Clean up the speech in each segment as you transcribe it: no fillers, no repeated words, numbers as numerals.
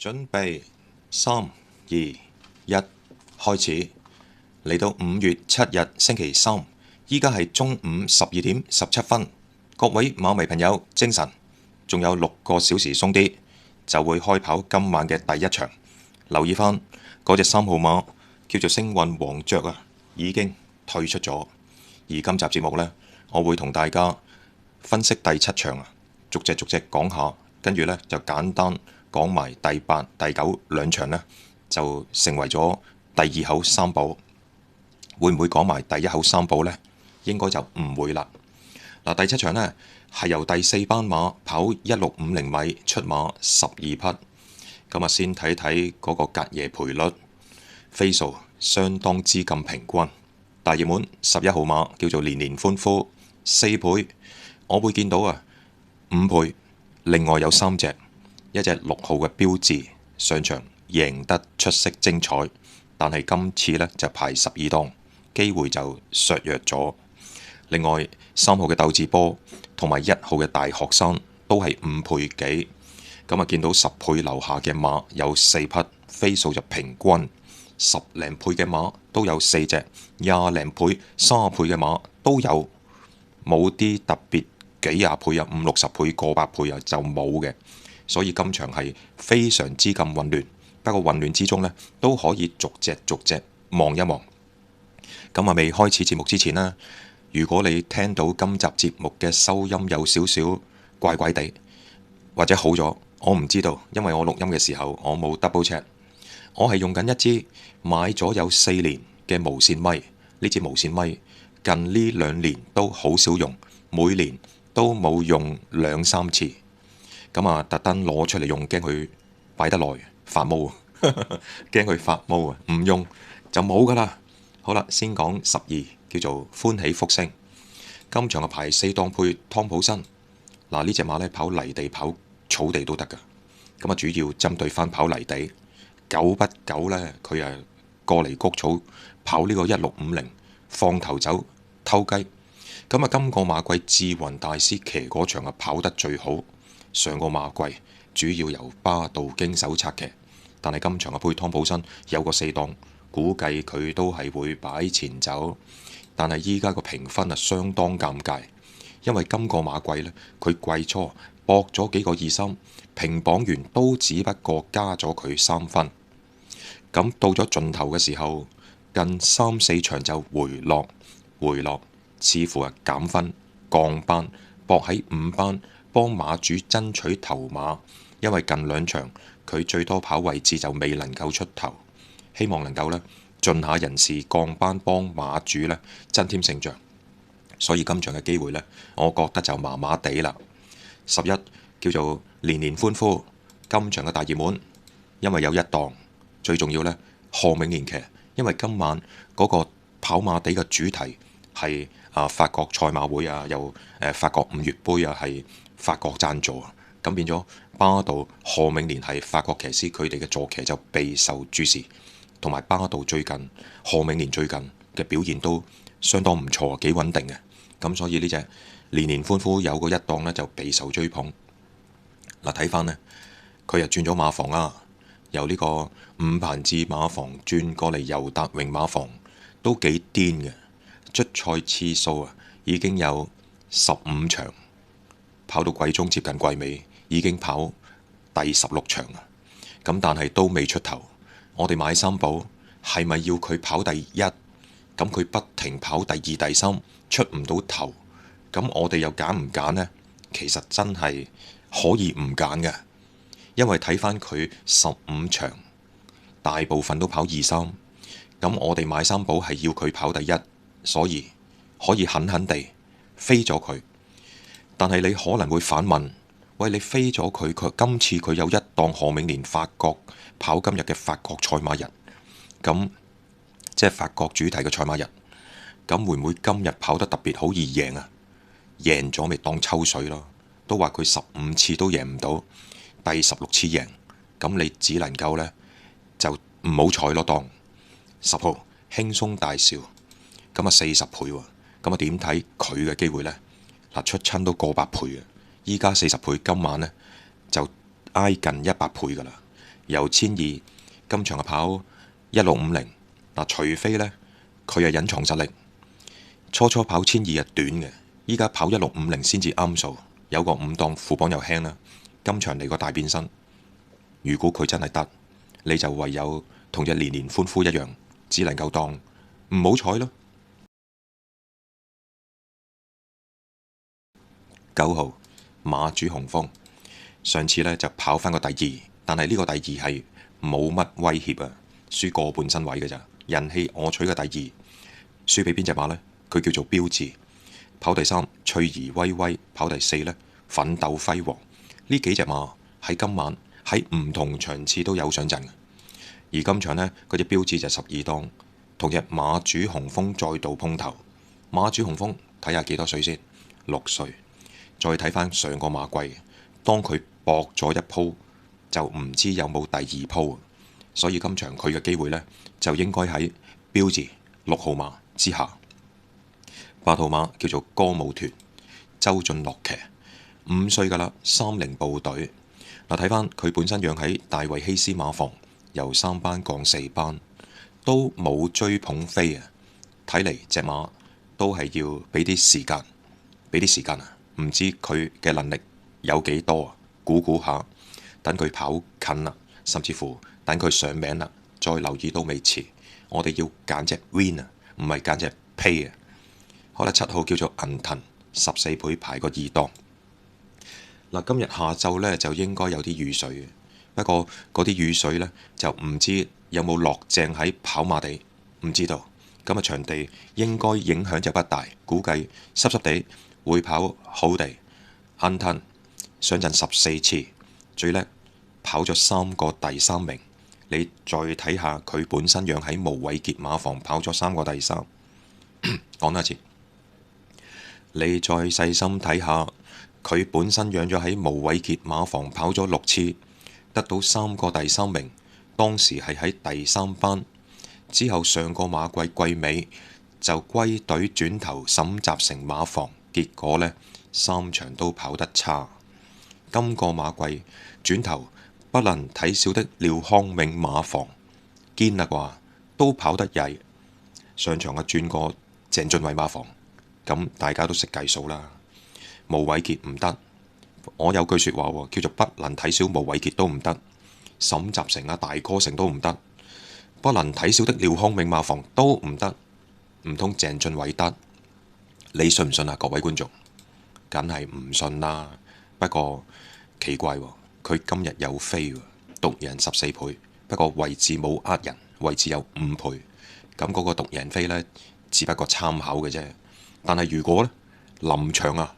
準備3、2、1，開始。嚟到5月7日星期三，依家係中午12點17分。各位馬迷朋友，精神，仲有6個小時鬆啲，就會開跑今晚嘅第一場。留意翻嗰隻3號馬叫做星運黃雀啊，已經退出咗。而今集節目呢，我會同大家分析第7場啊，逐隻講下，跟住呢，就簡單講埋第8、第9兩場呢，就成為咗第二口三寶。會唔會講埋第一口三寶呢？應該就唔會啦。嗱，第7場呢，係由第4班馬跑1650米出馬12匹。咁啊，先睇睇嗰個隔夜賠率，飛數相當之咁平均。大熱門11號馬叫做年年歡呼4倍，我會見到啊5倍。另外有3隻，一隻6號嘅標誌上場贏得出色精彩，但係今次呢就排12檔，機會就削弱咗。另外3號嘅鬥智波同埋1號嘅大學生都係5倍幾。咁啊，見到10倍樓下嘅馬有4匹，飛數就平均10零倍嘅馬都有4隻，20零倍、30倍嘅馬都有，冇啲特別幾廿倍啊、50、60倍、過百倍啊就冇嘅。所以今場係非常之咁混亂，不過混亂之中呢，都可以逐隻望一望。咁啊，未開始節目之前呢，如果你聽到今集節目嘅收音有少少怪怪地，或者好咗，我唔知道，因為我錄音嘅時候我冇 double check。我係用緊一支買咗有4年嘅無線咪，呢支無線咪近呢2年都好少用，每年都冇用2、3次。咁啊，特登攞出嚟用，驚佢擺得耐發毛，驚佢發毛啊！唔用就冇噶啦。好啦，先講12，叫做歡喜福星。今場嘅排4檔配湯普森。嗱，呢隻馬咧跑泥地、跑草地都得噶。咁啊，主要針對翻跑泥地。久不久呢，佢啊過嚟谷草跑呢個1650，放頭走偷雞。咁啊，今個馬季智雲大師騎嗰場啊跑得最好。上個馬季主要由巴道經手策騎，但係今場嘅配湯普森有個4檔，估計佢都係會擺前走。但係依家個評分啊相當尷尬，因為今個馬季呢，佢季初搏咗幾個2-3，評榜員都只不過加咗佢3分。咁到咗盡頭嘅時候，近3、4場就回落，似乎係減分降班，搏喺5班幫馬主爭取頭馬。因為近2場佢最多跑位置就未能夠出頭，希望能夠呢盡下人事降班幫馬主呢增添勝仗。所以今場嘅機會呢，我覺得就麻麻地啦。11叫做年年歡呼，今場嘅大熱門，因為有1檔。最重要呢，賀銘年騎，因為今晚嗰個跑馬地嘅主題係法國賽馬會啊，又法國5月杯啊，係法國贊助啊，咁變咗巴道賀銘年係法國騎師，佢哋嘅坐騎就備受注視，同埋巴道賀銘年最近嘅表現都相當唔錯，幾穩定嘅，咁所以呢隻年年歡呼有個1檔呢就備受追捧。嗱，睇翻呢，佢又轉咗馬房啦。由呢個伍鵬志馬房轉過嚟尤達榮馬房，都幾癲嘅。出賽次數啊，已經有15場，跑到季中接近季尾，已經跑第16場啊。咁但係都未出頭。我哋買三寶係咪要佢跑第1？咁佢不停跑第2、第3，出唔到頭。咁我哋又揀唔揀呢？其實真係可以唔揀嘅。因為睇翻佢15場，大部分都跑2、3，咁我哋買三寶係要佢跑第1，所以可以狠狠地飛咗佢。但係你可能會反問：喂，你飛咗佢，今次佢有1檔賀銘年法國跑今日嘅法國賽馬日，咁即係法國主題嘅賽馬日，咁會唔會今日跑得特別好易贏啊？贏咗咪當抽水咯，都話佢15次都贏唔到。第16次贏，咁你只能夠呢，就唔好彩咯。當10號輕鬆大笑，咁啊40倍喎，咁啊點睇佢嘅機會呢？嗱，出親都過百倍嘅，依家40倍，今晚呢，就挨近100倍噶啦。由1200，今場係跑1650。嗱，除非呢，佢係隱藏實力，初跑1200係短嘅，依家跑1650先至啱數，有個5檔副磅又輕啦。今場嚟個大變身，如果佢真係得，你就唯有同隻年年歡呼一樣，只能夠當唔好彩咯。9號馬主雄風，上次呢就跑返個第二，但係呢個第二係冇乜威脅啊，輸個半身位嘅咋，人氣我取嘅第二，輸俾邊隻馬呢？佢叫做標誌，跑第3翠兒威威，跑第4呢奮鬥輝煌。呢幾隻馬喺今晚喺唔同場次都有上陣嘅，而今場呢，嗰隻標誌就12檔，同隻馬主雄風再度碰頭。馬主雄風睇下幾多歲先，6歲。再睇返上個馬季，當佢搏咗一鋪，就唔知有冇第二鋪，所以今場佢嘅機會呢，就應該喺標誌6號馬之下。8號馬叫做歌舞團，周俊樂騎。5歲㗎啦，30部隊。嗱，睇返佢本身養喺大衛希斯馬房，由3班降4班，都冇追捧飛啊！睇嚟隻馬都係要俾啲時間，俾啲時間啊！唔知佢嘅能力有幾多啊？估下，等佢跑近啦，甚至乎等佢上名啦，再留意都未遲。我哋要揀隻 win 啊，唔係揀隻 pay 啊！好啦，7號叫做銀騰，14倍排個2檔。嗱，今日下晝呢就應該有啲雨水嘅，不過嗰啲雨水呢就唔知有冇落正喺跑馬地，唔知道。今日場地應該影響就不大，估計濕濕地會跑好地。銀騰上陣14次，最叻跑咗3個第3名。你再睇下佢本身養喺無偉傑馬房跑咗3個第3，講多一次。你再細心睇下。佢本身養咗喺無偉傑馬房跑咗6次，得到3個第3名。當時係喺第3班，之後上個馬季季尾就歸隊轉投沈集成馬房，結果呢3場都跑得差。今個馬季轉投不能睇小的廖康永馬房，堅啦啩，都跑得曳。上場啊轉過鄭俊偉馬房，咁大家都識計數啦。無偉傑唔得，我有句説話喎，叫做不能睇小無偉傑都唔得，沈集成啊大哥城都唔得，不能睇小的廖康永馬房都唔得，唔通鄭俊偉得？你信唔信啊？各位觀眾，梗係唔信啦。不過奇怪喎，佢今日有飛喎，獨贏14倍，不過位置冇呃人，位置有5倍，咁嗰個獨贏飛呢，只不過參考嘅啫。但係如果呢，臨場啊，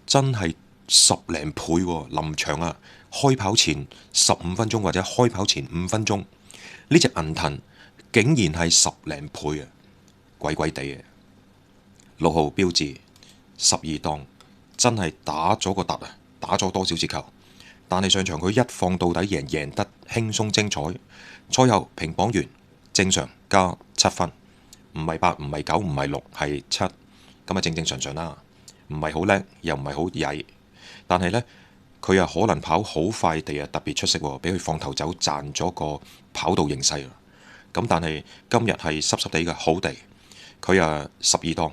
真係10零倍喎！臨場啊，開跑前15分鐘或者開跑前5分鐘，呢隻銀騰竟然係10零倍啊！鬼鬼地嘅。6號標誌12檔真係打咗個突啊！打咗多少折扣？但係上場佢一放到底贏得輕鬆精彩。賽後評榜完正常加7分，唔係8，唔係9，唔係6，係7，咁啊正正常常啦。唔係好叻，又唔係好曳，但係呢，佢又可能跑好快地啊，特別出色喎，俾佢放頭走賺咗個跑道形勢。咁但係今日係濕濕地嘅好地，佢啊12檔，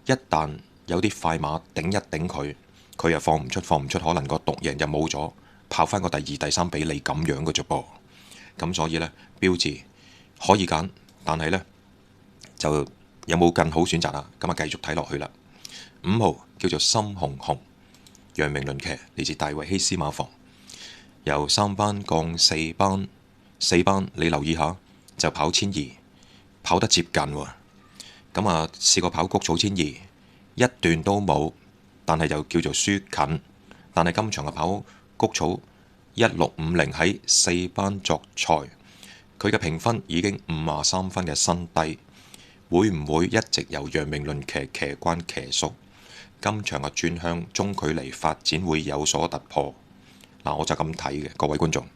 一旦有啲快馬頂一頂佢，佢又放唔出，可能個獨贏就冇咗，跑翻個第2、第3俾你咁樣嘅啫噃。咁所以呢，標誌可以揀，但係呢，就有冇更好選擇啊？咁啊繼續睇落去啦。5號叫做深紅紅，楊明倫騎，嚟自大衛希斯馬房，由3班降4班，4班你留意下就跑1200，跑得接近喎。咁啊試過跑谷草1200，一段都冇，但係又叫做輸近。但係今場嘅跑谷草1650喺4班作賽，佢嘅評分已經53分嘅新低，會唔會一直由楊明倫騎關騎熟？今場嘅轉向中距離發展會有所突破。嗱，我就咁睇嘅，各位觀眾。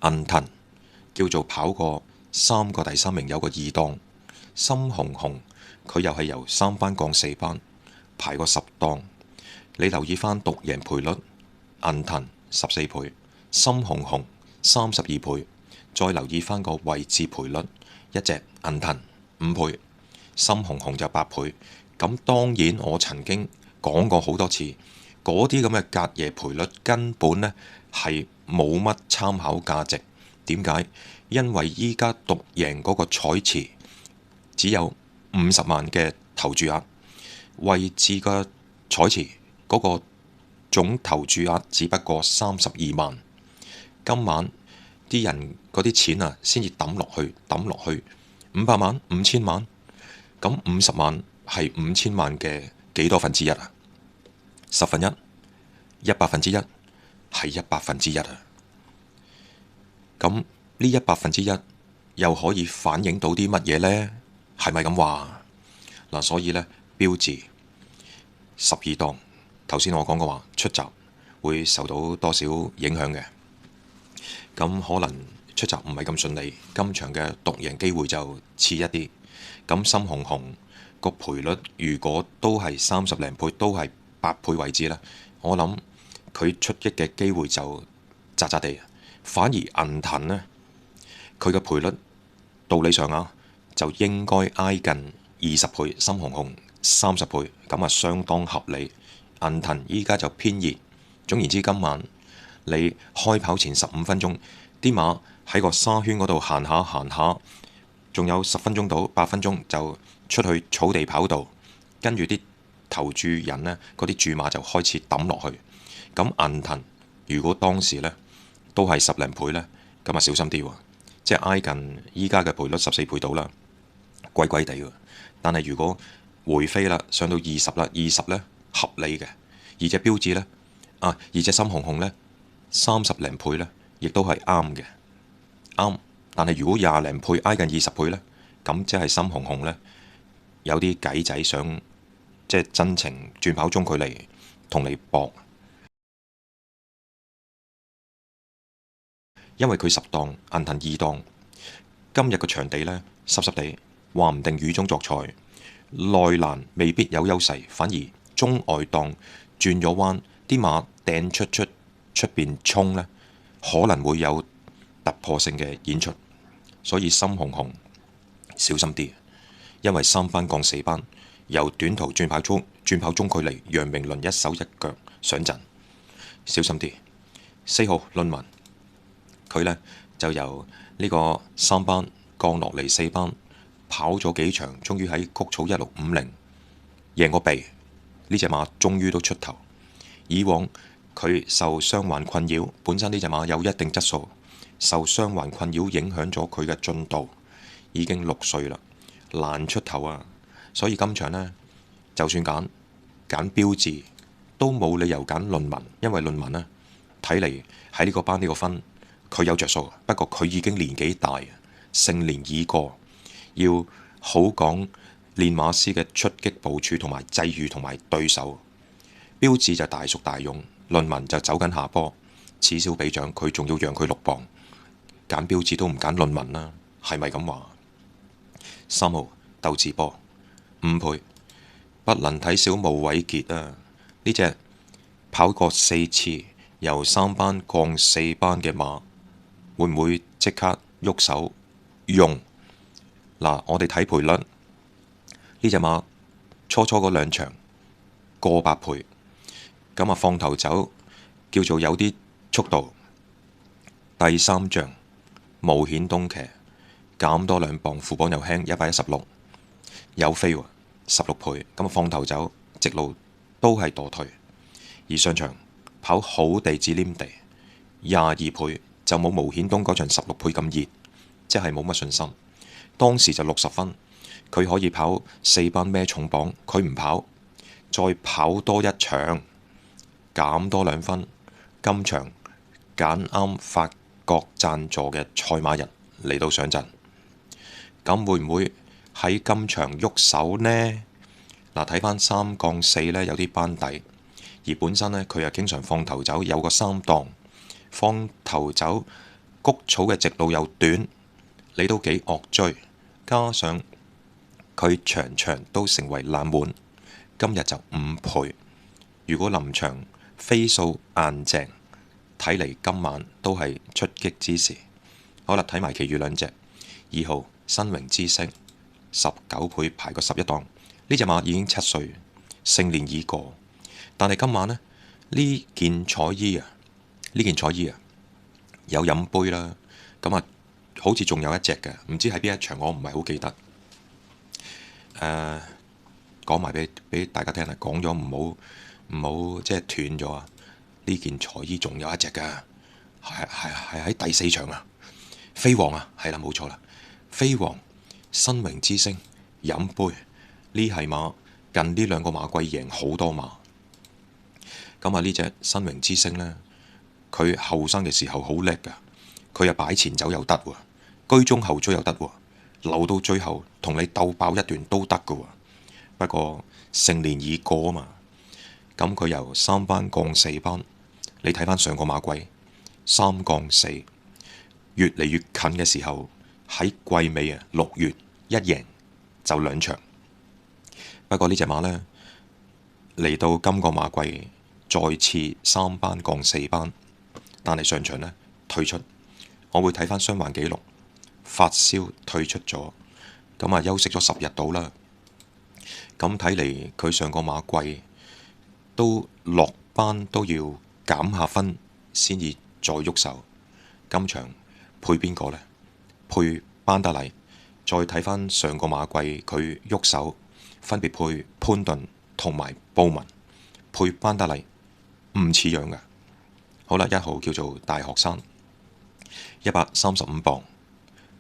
銀騰叫做跑過3個第3名，有個2檔。深紅紅佢又係由3班降4班，排過10檔。你留意翻獨贏賠率，銀騰14倍，深紅紅32倍。再留意翻個位置賠率，一隻銀騰5倍，深紅紅就8倍。咁當然我曾經講過好多次，嗰啲咁嘅隔夜賠率根本呢係冇乜參考價值。點解？因為依家獨贏嗰個彩池只有50萬嘅投注額，位置嘅彩池嗰個總投注額只不過32萬。今晚啲人嗰啲錢啊，先至抌落去500萬、5000萬，咁50萬係5000萬嘅幾多分之一啊？1/10，100分之一係100分之一啊！咁呢100分之一又可以反映到啲乜嘢呢？係咪咁話？嗱，所以呢，標誌12檔，頭先我講過話出閘會受到多少影響嘅，咁可能出閘唔係咁順利，今場嘅獨贏機會就次一啲。咁深紅紅個賠率如果都係30零倍，都係8倍位置啦，我諗佢出擊嘅機會就渣渣地。反而銀騰呢，佢嘅賠率道理上啊，就應該挨近20倍，深紅紅30倍，咁啊相當合理。銀騰依家就偏熱。總言之，今晚你開跑前15分鐘，啲馬喺個沙圈嗰度行下，仲有10分鐘到8分鐘就出去草地跑道，跟住啲投注人呢，嗰啲注碼就開始抌落去。咁銀騰如果當時呢都係10零倍呢，咁啊小心啲喎，即係挨近依家嘅賠率14倍到啦，貴貴地喎。但係如果回飛啦，上到20啦，20呢合理嘅，而隻標誌呢，而隻深紅紅呢，30零倍呢，亦都係啱嘅，啱。但係如果20零倍挨近20倍呢，咁即係深紅紅呢，有啲計仔想即係真情轉跑中距離同你搏。因為佢10檔，銀騰2檔，今日個場地呢，濕濕地，話唔定雨中作賽，內欄未必有優勢，反而中外檔轉咗彎，啲馬掟出邊衝呢，可能會有突破性嘅演出，所以深紅紅小心啲，因為3班降4班，由短途轉跑中距離，楊明倫一手一腳上陣，小心啲。4號論文。佢呢就由呢個3班降落嚟4班，跑咗幾場，終於喺谷草1650贏個鼻。呢隻馬終於都出頭。以往佢受傷患困擾，本身呢隻馬有一定質素，受傷患困擾影響咗佢嘅進度，已經6歲啦，難出頭啊！所以今場呢，就算揀標誌，都冇理由揀論文，因為論文呢睇嚟喺呢個班呢個分。佢有着數，不過佢已經年紀大，盛年已過，要好講練馬師嘅出擊部署同埋際遇同埋對手。標誌就大熟大勇，論文就走緊下坡，此消彼長，佢仲要讓佢6磅，揀標誌都唔揀論文啦，係咪咁話？3號鬥智波5倍，不能睇小無偉傑啊！呢隻跑過4次，由3班降4班嘅馬。會唔會即刻喐手用？嗱，我哋睇賠率，呢隻馬初嗰2場過8倍，咁啊放頭走叫做有啲速度。第3仗冒險東騎減多2磅，副磅又輕116，有飛喎16倍，咁啊放頭走直路都係墮退。而上場跑好地至黏地22倍。就冇無顯東嗰場16倍咁熱，即係冇乜信心。當時就60分，佢可以跑4班孭重磅，佢唔跑，再跑多1場，減多2分。今場揀啱法國贊助嘅賽馬人嚟到上陣，咁會唔會喺今場喐手呢？嗱，睇翻3降4呢，有啲班底，而本身呢，佢又經常放頭走，有個3檔。放頭走，谷草嘅直路又短，你都幾惡追。加上佢場場都成為冷門，今日就5倍。如果臨場飛數硬淨，睇睇嚟今晚都係出擊之時。好啦，睇埋其餘兩隻。2號新榮之星19倍排個11檔，呢隻馬已經7歲，成年已過。但係今晚呢，呢件彩衣啊有飲杯啦，咁啊好似仲有一隻嘅，唔知喺邊一場，我唔係好記得。講埋俾大家聽啦，講咗唔好即係斷咗啊！呢件彩衣仲有一隻㗎，係喺第4場啊！飛黃啊，係啦，冇錯啦，飛黃新榮之星飲杯呢係馬，近呢兩個馬季贏好多馬。咁啊呢隻新榮之星呢，佢後生嘅時候好叻㗎，佢又擺前走又得喎，居中後追又得喎，留到最後同你鬥爆一段都得㗎喎。不過成年已過啊嘛，咁佢由3班降4班，你睇翻上個馬季3降4。越嚟越近嘅時候，喺季尾啊6月一贏就2場。不過呢隻馬呢，嚟到今個馬季再次3班降4班，但係上場呢退出。我會睇翻傷患記錄，發燒退出咗，咁啊休息咗10日到啦。咁睇嚟佢上個馬季都落班都要減下分先至再喐手。今場配邊個呢？配班德禮。再睇翻上個馬季佢喐手，分別配潘頓同埋布文，配班德禮唔似樣㗎。好啦，1號叫做大學生，135磅。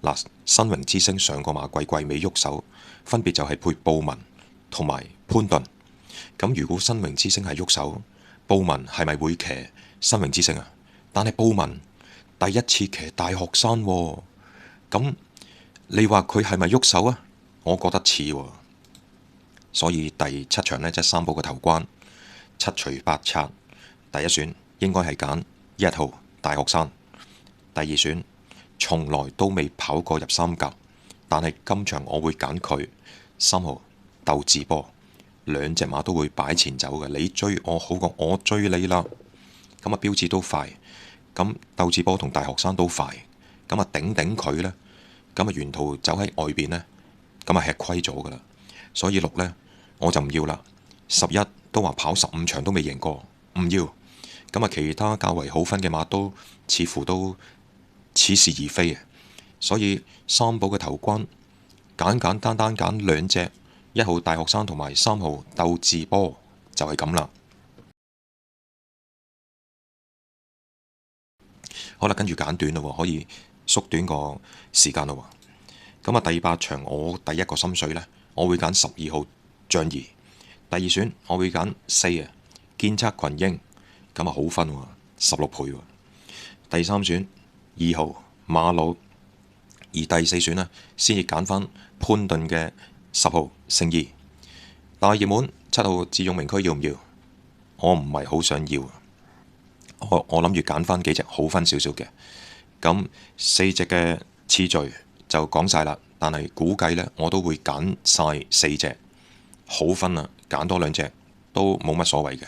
嗱，新榮之星上個馬季季尾喐手，分別就係配布文同埋潘頓。咁如果新榮之星係喐手，布文係咪會騎新榮之星啊？但係布文第一次騎大學生喎，咁你話佢係咪喐手啊？我覺得似喎。所以第7場呢，即係3寶嘅頭關7除8策，第一選應該係揀1號大學生。第二選從來都未跑過入3甲，但係今場我會揀佢3號鬥智波。兩隻馬都會擺前走嘅，你追我好過我追你啦。咁啊標誌都快，咁鬥智波同大學生都快，咁啊頂佢呢，咁啊沿途走喺外邊呢，咁啊吃虧咗噶啦。所以6呢，我就唔要啦。11都話跑15場都未贏過，唔要。咁啊其他較為好分嘅馬都似乎都似是而非嘅，所以3寶嘅頭關簡單揀2隻。1號大學生同埋3號鬥智波就係咁啦。好啦，跟住揀短咯，可以縮短個時間咯。咁啊，第8場我第一個心水呢，我會揀12號仗義。第二選我會揀4啊建測群英，咁啊好分喎，16倍喎。第3選2號馬魯，而第4選呢，先至揀翻潘頓嘅10號聖意。大熱門7號智勇名區要唔要？我唔係好想要，我諗住揀翻幾隻好分少少嘅。咁4隻嘅次序就講晒啦，但係估計呢，我都會揀晒4隻好分啊，揀多2隻都冇乜所謂嘅。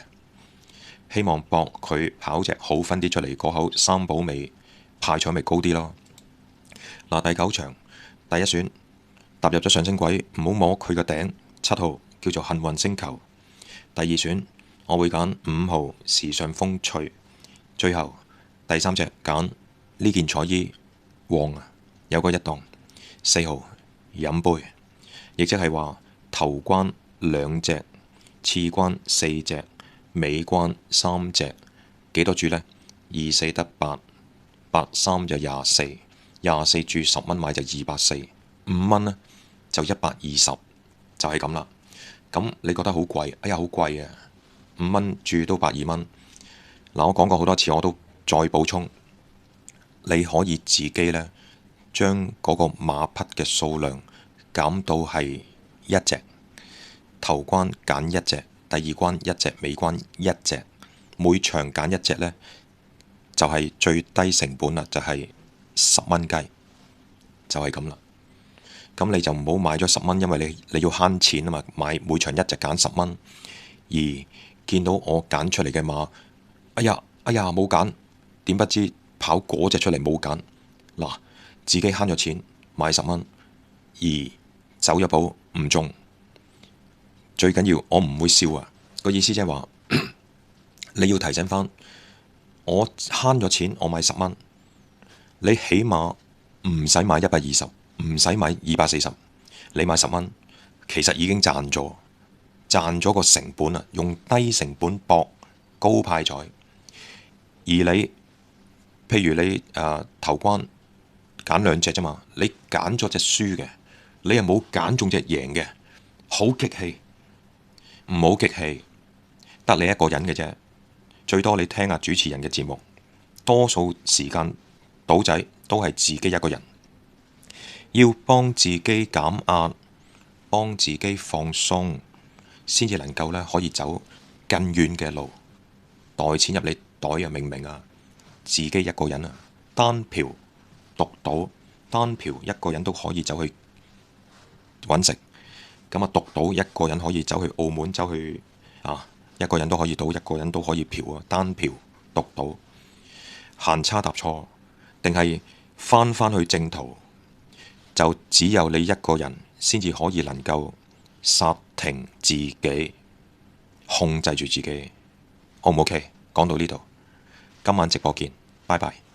希望搏佢跑隻好分啲出嚟，嗰口3寶尾派彩咪高啲咯。嗱，第9場第一選踏入咗上升軌，唔好摸佢個頂。7號叫做幸運星球。第二選我會揀5號時尚風趣。最後第3隻揀呢件彩衣旺啊，有個1檔4號飲杯，亦即係話頭關2隻，次關4隻，尾關3隻，幾多注呢？2、4得8，8、3就24，24注10蚊買就240，5蚊呢就120，就係咁啦。咁你覺得好貴？哎呀，好貴啊！5蚊注都120蚊。嗱，我講過好多次，我都再補充，你可以自己呢將嗰個馬匹嘅數量減到係1隻，頭關揀1隻，第二關1隻，尾關1隻，每場揀1隻呢，就係最低成本啦，就係10蚊雞，就係咁啦。咁你就唔好買咗10蚊，因為你要慳錢啊嘛，買每場1隻揀10蚊，而見到我揀出嚟嘅馬，哎呀冇揀，點不知跑嗰隻出嚟冇揀，嗱，自己慳咗錢買10蚊，而走咗寶唔中。最緊要我唔會笑啊！個意思即係話你要提醒翻，我慳咗錢，我買10蚊，你起碼唔使買120，唔使買240，你買10蚊，其實已經賺咗個成本啦，用低成本搏高派彩。而你譬如你頭關揀2隻啫嘛，你揀咗隻輸嘅，你又冇揀中隻贏嘅，好激氣。唔好激氣，得你一個人嘅啫，最多你聽下主持人嘅節目，多數時間賭仔都係自己一個人，要幫自己減壓，幫自己放鬆，先至能夠咧可以走更遠嘅路。袋錢入你袋啊，明唔明啊？自己一個人啊，單嫖獨賭，單嫖一個人都可以走去揾食。咁啊，獨賭一個人可以走去澳門，走去一個人都可以賭，一個人都可以嫖啊！單嫖獨賭，行差踏錯，定係翻去正途，就只有你一個人先至可以能夠剎停自己，控制住自己。好唔 OK？講到呢度，今晚直播見，拜拜。